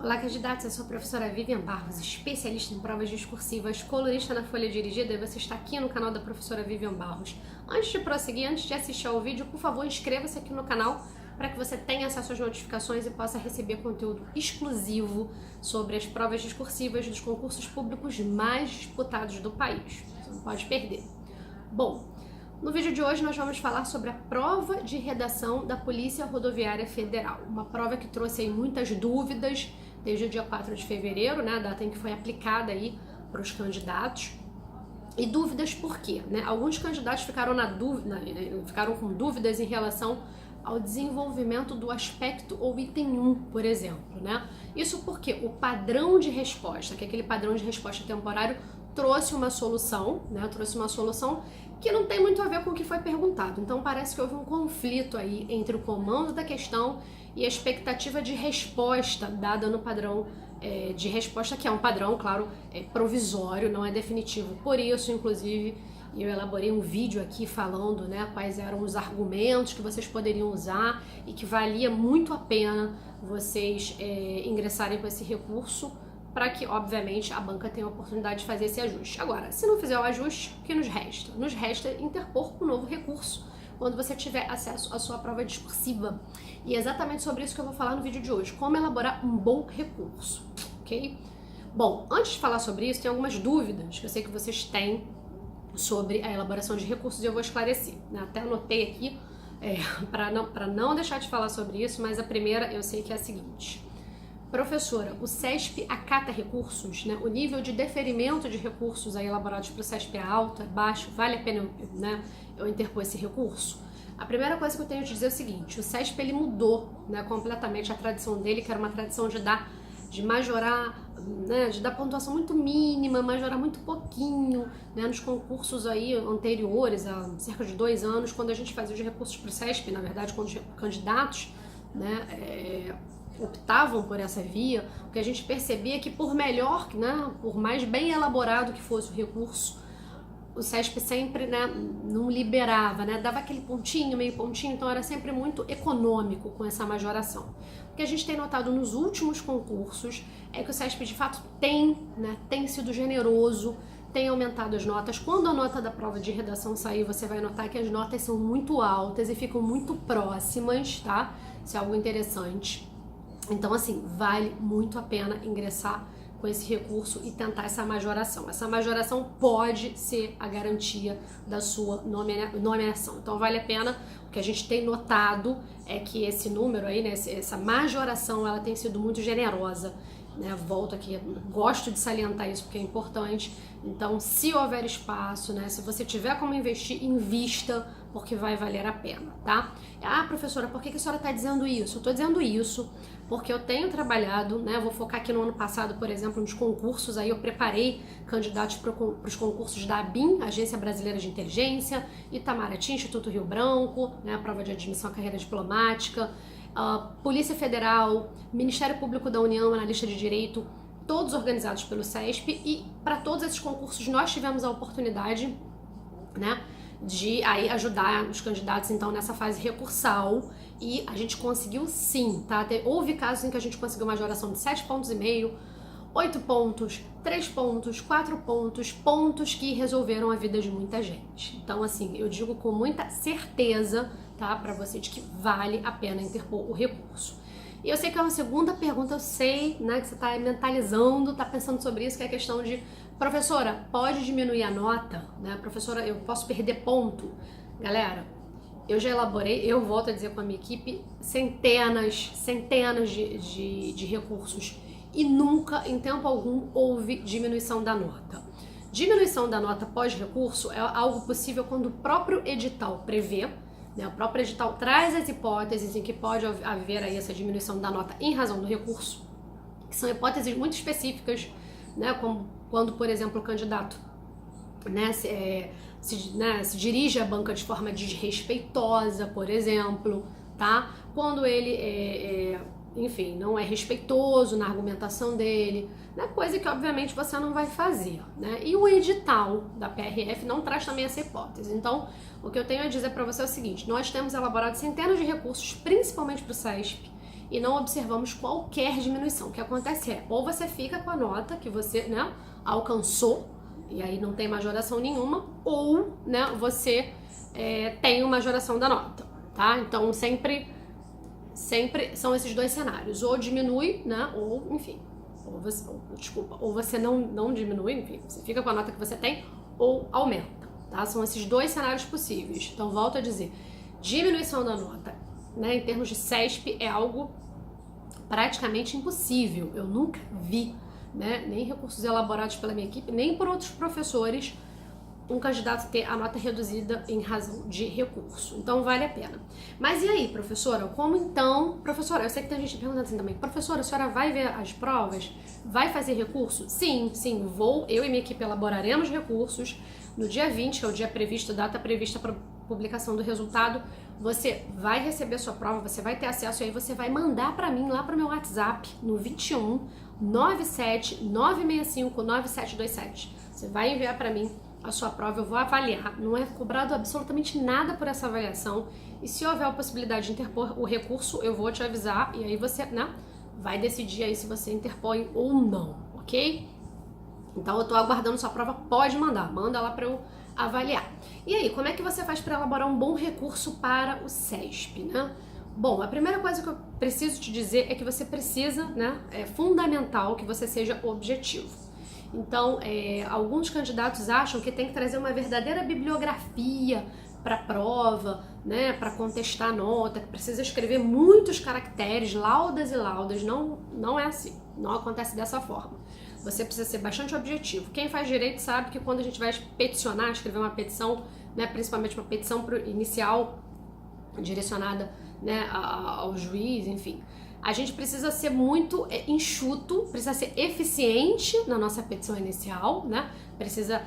Olá, candidatos, eu sou a professora Vivian Barros, especialista em provas discursivas, colunista na Folha Dirigida, e você está aqui no canal da professora Vivian Barros. Antes de prosseguir, antes de assistir ao vídeo, por favor, inscreva-se aqui no canal para que você tenha acesso às notificações e possa receber conteúdo exclusivo sobre as provas discursivas dos concursos públicos mais disputados do país. Você não pode perder. Bom, no vídeo de hoje nós vamos falar sobre a prova de redação da Polícia Rodoviária Federal. Uma prova que trouxe aí muitas dúvidas desde o dia 4 de fevereiro, né, a data em que foi aplicada aí para os candidatos. E dúvidas por quê? Né? Alguns candidatos ficaram ficaram com dúvidas em relação ao desenvolvimento do aspecto ou item 1, por exemplo, né? Isso porque o padrão de resposta, que é aquele padrão de resposta temporário, trouxe uma solução, né? Trouxe uma solução que não tem muito a ver com o que foi perguntado. Então parece que houve um conflito aí entre o comando da questão e a expectativa de resposta dada no padrão de resposta, que é um padrão, claro, provisório, não é definitivo. Por isso, inclusive, eu elaborei um vídeo aqui falando, né, quais eram os argumentos que vocês poderiam usar e que valia muito a pena vocês ingressarem com esse recurso para que, obviamente, a banca tenha a oportunidade de fazer esse ajuste. Agora, se não fizer o ajuste, o que nos resta? Nos resta interpor um novo recurso quando você tiver acesso à sua prova discursiva. E é exatamente sobre isso que eu vou falar no vídeo de hoje, como elaborar um bom recurso, ok? Bom, antes de falar sobre isso, tem algumas dúvidas que eu sei que vocês têm sobre a elaboração de recursos e eu vou esclarecer, né? Até anotei aqui para não deixar de falar sobre isso, mas a primeira eu sei que é a seguinte: professora, o CESP acata recursos, né? O nível de deferimento de recursos aí elaborados para o CESP é alto, é baixo, vale a pena eu interpor esse recurso? A primeira coisa que eu tenho a dizer é o seguinte: o CESP ele mudou, né, completamente a tradição dele, que era uma tradição de majorar, né, de dar pontuação muito mínima, majorar muito pouquinho, né, nos concursos aí anteriores, há cerca de 2 anos, quando a gente fazia os recursos para o CESP, na verdade, quando os candidatos, né, optavam por essa via, porque a gente percebia que por melhor, né, por mais bem elaborado que fosse o recurso, o CESP sempre, né, não liberava, né, dava aquele pontinho, meio pontinho, então era sempre muito econômico com essa majoração. O que a gente tem notado nos últimos concursos é que o CESP de fato tem sido generoso, tem aumentado as notas. Quando a nota da prova de redação sair, você vai notar que as notas são muito altas e ficam muito próximas, tá? Isso é algo interessante. Então, assim, vale muito a pena ingressar com esse recurso e tentar essa majoração. Essa majoração pode ser a garantia da sua nomeação. Então, vale a pena. O que a gente tem notado é que esse número aí, né, essa majoração, ela tem sido muito generosa, né? Volto aqui, gosto de salientar isso porque é importante. Então, se houver espaço, né, se você tiver como investir, invista, porque vai valer a pena, tá? Ah, professora, por que a senhora está dizendo isso? Eu estou dizendo isso porque eu tenho trabalhado, né, vou focar aqui no ano passado, por exemplo, nos concursos, aí eu preparei candidatos para os concursos da ABIN, Agência Brasileira de Inteligência, Itamaraty, Instituto Rio Branco, né, a prova de admissão à carreira diplomática, Polícia Federal, Ministério Público da União, Analista de Direito, todos organizados pelo CESP, e para todos esses concursos nós tivemos a oportunidade, né, de aí ajudar os candidatos então nessa fase recursal, e a gente conseguiu sim, tá? Houve casos em que a gente conseguiu uma majoração de 7,5 pontos, 8 pontos, 3 pontos, 4 pontos, pontos que resolveram a vida de muita gente. Então, assim, eu digo com muita certeza, tá, para você, de que vale a pena interpor o recurso. E eu sei que é uma segunda pergunta, eu sei, né, que você tá mentalizando, tá pensando sobre isso, que é a questão de: professora, pode diminuir a nota, né? Professora, eu posso perder ponto? Galera, eu já elaborei, eu volto a dizer com a minha equipe, centenas de recursos e nunca, em tempo algum, houve diminuição da nota. Diminuição da nota pós-recurso é algo possível quando o próprio edital prevê, né? O próprio edital traz as hipóteses em que pode haver aí essa diminuição da nota em razão do recurso, que são hipóteses muito específicas, né? Como quando, por exemplo, o candidato, né, se dirige à banca de forma desrespeitosa, por exemplo, tá? Quando ele, enfim, não é respeitoso na argumentação dele, né? Coisa que obviamente você não vai fazer, né? E o edital da PRF não traz também essa hipótese. Então, o que eu tenho a dizer para você é o seguinte: nós temos elaborado centenas de recursos, principalmente para o CESP, e não observamos qualquer diminuição. O que acontece é, ou você fica com a nota que você, né, alcançou, e aí não tem majoração nenhuma, ou, né, você tem uma majoração da nota, tá? Então sempre são esses dois cenários, ou diminui, né, ou enfim, ou você não diminui, enfim, você fica com a nota que você tem, ou aumenta, tá? São esses dois cenários possíveis. Então volto a dizer, diminuição da nota, né, em termos de CESP é algo praticamente impossível. Eu nunca vi, né, nem recursos elaborados pela minha equipe, nem por outros professores, um candidato ter a nota reduzida em razão de recurso. Então vale a pena. Mas e aí, professora? Como então? Professora, eu sei que tem gente perguntando assim também. Professora, a senhora vai ver as provas? Vai fazer recurso? Sim, vou. Eu e minha equipe elaboraremos recursos. No dia 20, que é o dia previsto, data prevista para publicação do resultado, você vai receber a sua prova, você vai ter acesso, e aí você vai mandar para mim lá para o meu WhatsApp no 21 97 965 9727. Você vai enviar para mim a sua prova, eu vou avaliar, não é cobrado absolutamente nada por essa avaliação, e se houver a possibilidade de interpor o recurso, eu vou te avisar, e aí você, né, vai decidir aí se você interpõe ou não, ok? Então eu tô aguardando sua prova, pode mandar, manda lá para eu avaliar. E aí, como é que você faz para elaborar um bom recurso para o CESP, né? Bom, a primeira coisa que eu preciso te dizer é que você precisa, né, é fundamental que você seja objetivo. Então, alguns candidatos acham que tem que trazer uma verdadeira bibliografia para a prova, né, para contestar a nota, que precisa escrever muitos caracteres, laudas e laudas. Não é assim, não acontece dessa forma. Você precisa ser bastante objetivo. Quem faz direito sabe que quando a gente vai peticionar, escrever uma petição, né, principalmente uma petição inicial direcionada, né, ao juiz, enfim, a gente precisa ser muito enxuto, precisa ser eficiente na nossa petição inicial, né? Precisa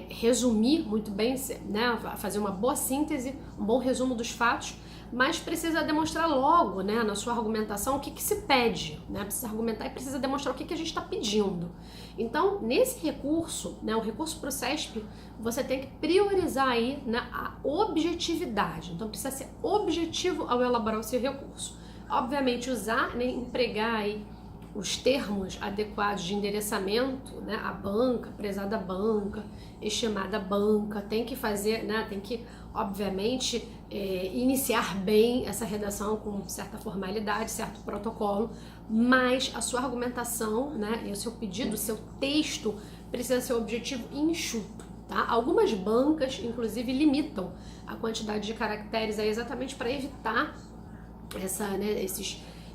resumir muito bem, né? Fazer uma boa síntese, um bom resumo dos fatos, mas precisa demonstrar logo, né, na sua argumentação o que se pede, né? Precisa argumentar e precisa demonstrar o que a gente está pedindo. Então, nesse recurso, né, o recurso para o CESP, você tem que priorizar aí, né, a objetividade. Então, precisa ser objetivo ao elaborar o seu recurso. Obviamente, usar, né, empregar aí os termos adequados de endereçamento, né, a banca, prezada banca, estimada banca, tem que fazer, né, tem que, obviamente, iniciar bem essa redação com certa formalidade, certo protocolo, mas a sua argumentação, né, e o seu pedido, o seu texto precisa ser objetivo e enxuto, tá? Algumas bancas, inclusive, limitam a quantidade de caracteres aí exatamente para evitar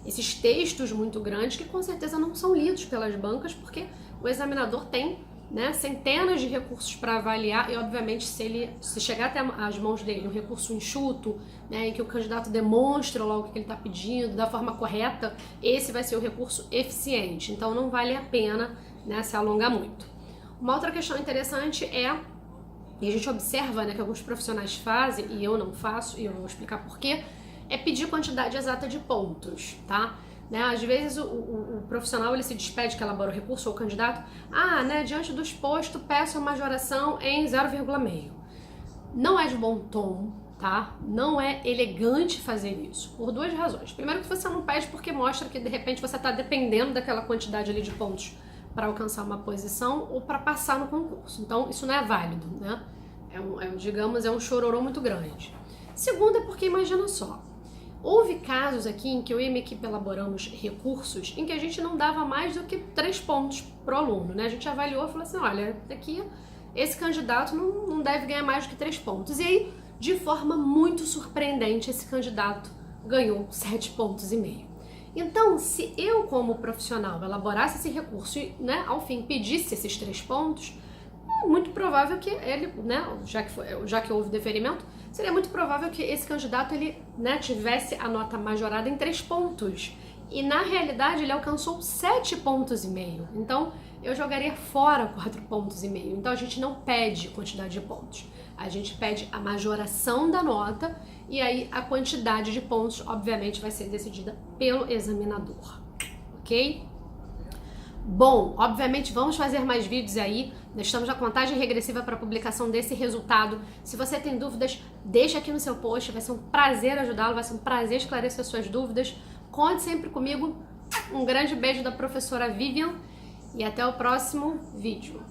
esses textos muito grandes que com certeza não são lidos pelas bancas, porque o examinador tem, né, centenas de recursos para avaliar e, obviamente, se chegar até as mãos dele um recurso enxuto, né, em que o candidato demonstra logo o que ele está pedindo da forma correta, esse vai ser o recurso eficiente. Então não vale a pena, né, se alongar muito. Uma outra questão interessante e a gente observa, né, que alguns profissionais fazem, e eu não faço, e eu vou explicar por quê, é pedir quantidade exata de pontos, tá? Né? Às vezes o profissional ele se despede que elabora o recurso ou o candidato, né, diante do exposto peço a majoração em 0,5. Não é de bom tom, tá? Não é elegante fazer isso, por duas razões. Primeiro que você não pede porque mostra que de repente você está dependendo daquela quantidade ali de pontos para alcançar uma posição ou para passar no concurso. Então isso não é válido, né? Digamos, é um chororô muito grande. Segundo é porque, imagina só, houve casos aqui em que eu e minha equipe elaboramos recursos em que a gente não dava mais do que 3 pontos pro aluno, né? A gente avaliou e falou assim, olha, aqui esse candidato não deve ganhar mais do que 3 pontos. E aí, de forma muito surpreendente, esse candidato ganhou 7,5 pontos. Então, se eu como profissional elaborasse esse recurso e, né, ao fim pedisse esses 3 pontos, muito provável que ele, né, já que houve deferimento, seria muito provável que esse candidato ele, né, tivesse a nota majorada em 3 pontos. E na realidade ele alcançou 7,5 pontos. Então eu jogaria fora 4,5 pontos. Então a gente não pede quantidade de pontos. A gente pede a majoração da nota e aí a quantidade de pontos, obviamente, vai ser decidida pelo examinador. Ok? Bom, obviamente vamos fazer mais vídeos aí, nós estamos na contagem regressiva para a publicação desse resultado. Se você tem dúvidas, deixa aqui no seu post, vai ser um prazer ajudá-lo, vai ser um prazer esclarecer suas dúvidas. Conte sempre comigo. Um grande beijo da professora Vivian e até o próximo vídeo.